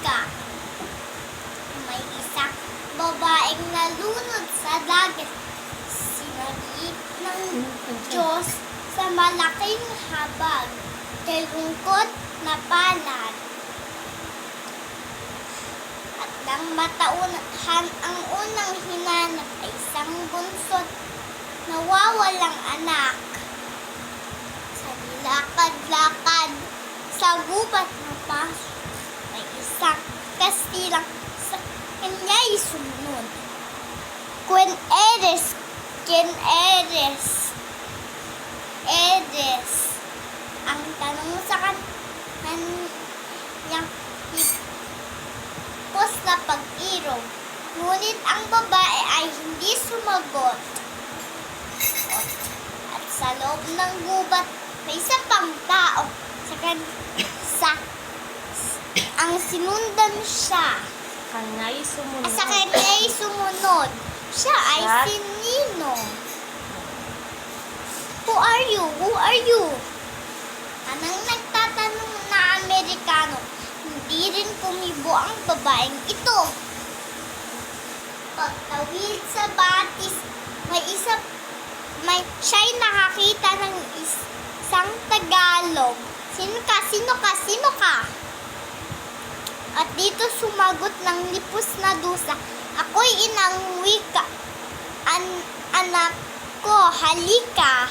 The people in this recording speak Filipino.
ka. May isang babaeng nalunod sa dagat. Sinagip ng Diyos sa malaking habag. Kay lungkot na palad. At nang matauhan ang unang hinanap ay isang bunso't nawawalang anak. Sa nilakad-lakad sa gubat ng paso, may isang kastilang sa kanya'y sumunod. Quien eres? Ang tanong sa kanyang hipos na pag-irong. Ngunit ang babae ay hindi sumagot. At sa loob ng gubat, may isa pang tao ang sinundan siya. Kanya'y sumunod. Sa kanya'y sumunod. Siya ay si Ninong. Who are you? Who are you? Anang nagtatanong na Amerikano. Hindi rin kumibo ang babaeng ito. Pagtawid sa batis, siya'y nakakita ng isang Tagalog. Sino ka? Sino ka? Sino ka? At dito sumagot ng lipos na dusa. Ako'y inang wika. Anak ko, halika.